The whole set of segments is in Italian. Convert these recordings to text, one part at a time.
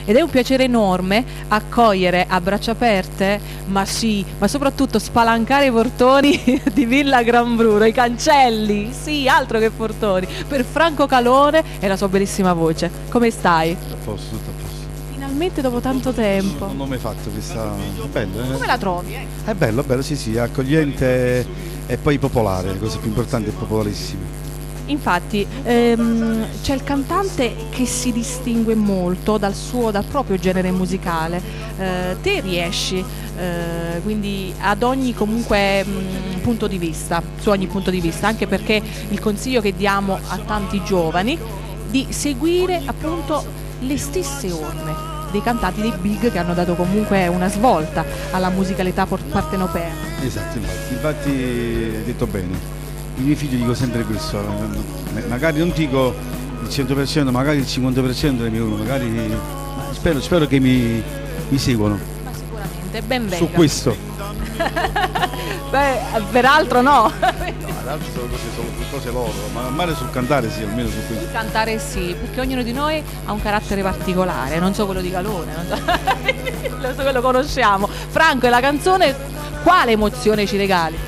ed è un piacere enorme accogliere a braccia aperte, ma sì, ma soprattutto spalancare i portoni di Villa Gran Bruno, i cancelli, sì, altro che portoni, per Franco Calone e la sua bellissima voce. Come stai? Tutto a posto, tutto a posto. Finalmente dopo tanto tempo. Non l'ho mai fatto questa. Bello, Come la trovi? È bello, sì, sì, accogliente e poi popolare, la cosa più importante è popolarissimo. Infatti c'è il cantante che si distingue molto dal proprio genere musicale. Te riesci quindi ad ogni comunque punto di vista, su ogni punto di vista, anche perché il consiglio che diamo a tanti giovani di seguire appunto le stesse orme dei cantanti dei big che hanno dato comunque una svolta alla musicalità partenopea. Esatto, infatti hai detto bene. I miei figli dico sempre questo, magari non dico il 100%, magari il 50% delle mie urne, magari spero che mi seguono. Ma sicuramente, ben venga. Su questo. Beh, peraltro no. L'altro sono cose loro, ma male sul cantare sì, almeno su questo. Sul cantare sì, perché ognuno di noi ha un carattere particolare, non so quello di Calone, non so che lo conosciamo. Franco, e la canzone, quale emozione ci regali?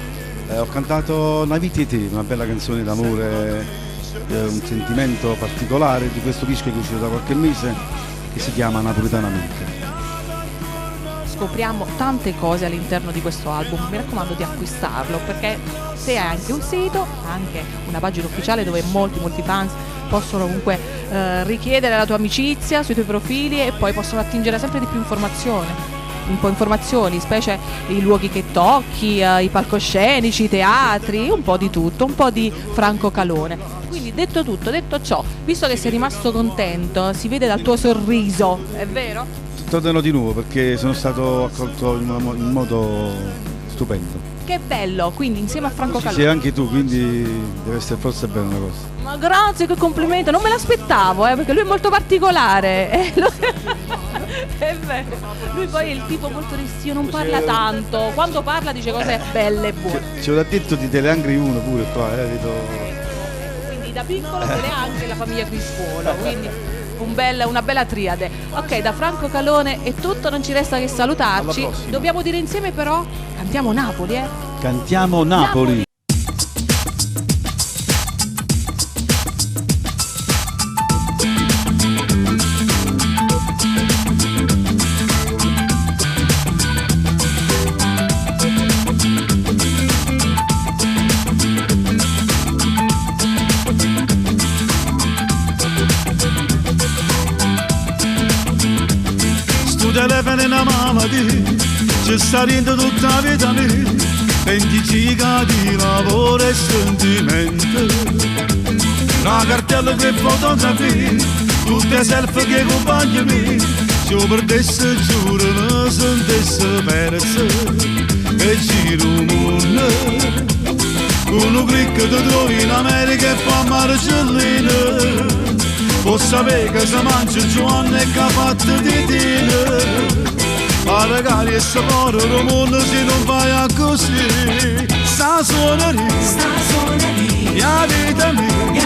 Ho cantato Una vita e te, una bella canzone d'amore, un sentimento particolare di questo disco che è uscito da qualche mese, che si chiama Napoletanamente. Scopriamo tante cose all'interno di questo album, mi raccomando di acquistarlo, perché se hai anche un sito, anche una pagina ufficiale dove molti fans possono comunque richiedere la tua amicizia sui tuoi profili e poi possono attingere sempre di più informazioni, specie i luoghi che tocchi, i palcoscenici, i teatri, un po' di tutto, un po' di Franco Calone. Quindi detto tutto, detto ciò, visto che sei rimasto contento, si vede dal tuo sorriso, è vero? Tornerò di nuovo perché sono stato accolto in modo stupendo. Che bello, quindi insieme a Franco Calone. Sì, anche tu, quindi deve essere forse bene una cosa. Ma grazie, che complimento, non me l'aspettavo, perché lui è molto particolare. È vero, lui poi è il tipo molto restio, non parla tanto, quando parla dice cose belle e buone. Ci ho detto di Teleangri 1 pure qua, vedo. Quindi da piccolo se l'è anche la famiglia Crispuolo, quindi una bella triade. Ok, da Franco Calone è tutto, non ci resta che salutarci. Dobbiamo dire insieme però, cantiamo Napoli, Cantiamo Napoli. Telefono è una malattia, ci sta dentro tutta la vita mia, 20 giga di lavoro e sentimento, una cartella che fotografia, tutte selfie che compagni miei, se io perdesse giuro mi sentisse perso, e giro il mondo, con un clic ti trovi in America e fa marcellina. Può sapere che si mangia Giovanni e che ha fatto di tine. Ma ragazzi, e se muore il mondo se non vai così. Sta suoneria, la vita mia,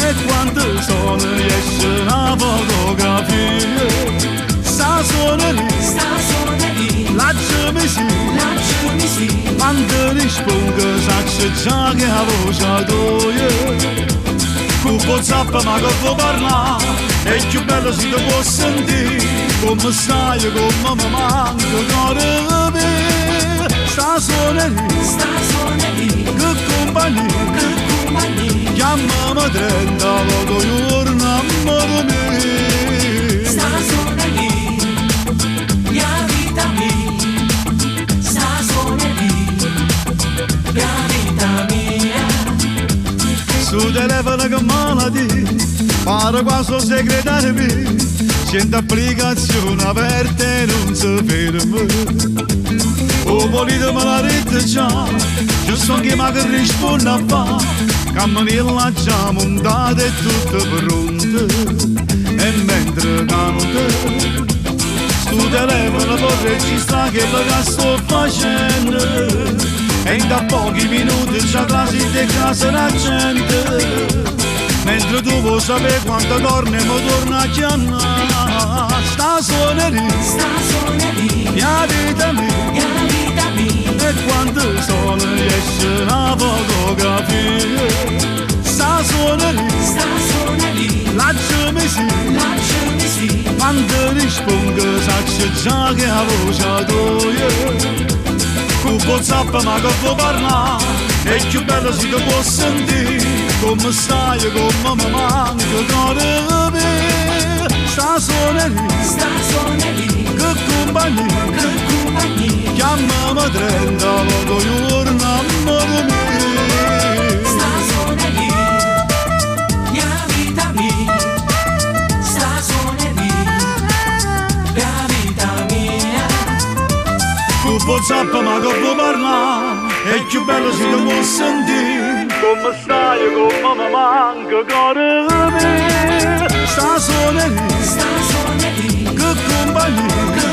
e quando sono esce una fotografia. Sta suoneria, lasciami sì, quando rispondo saccio già che la voce tua. Con WhatsApp ma che può parlare, è più bello se ti può sentire, come stai, come mi manca, cuore mio. Sta suoneria, che compagnia, chiamami 30 volte giorno, amore mio. Sta suoneria, la vita mia, sta suoneria, la vita mia. Su telefono che malattia, pare quasi un segretario mio, c'è applicazione aperta e non si ferma. O volete me la rete già, ci sono chi mi risponde a fa, camminella già montata e tutto pronto, e mentre canta, su telefono può registrare che lo sto facendo. E da pochi minuti già quasi di casa la gente, mentre tu vuoi sapere quante corna mi torna a chiamare. non riesce una fotografia. Sta suona lì, lasciami sì, quando rispondo saccio già che la voce tua. Con WhatsApp ma che può parlare, è più bello se ti può sentire, come stai, come mi manca, cuore mio. Sta suona lì, che compagnia, chiamami 30 volte giorno, amore mio. Sta suona lì, mia vita mia. Sta suona lì, mia vita mia. Con WhatsApp ma che può parlare, è più bello se ti può sentire, come stai, come mi manca, cuore mio. Sta suona lì, Sta suona lì, che compagnia,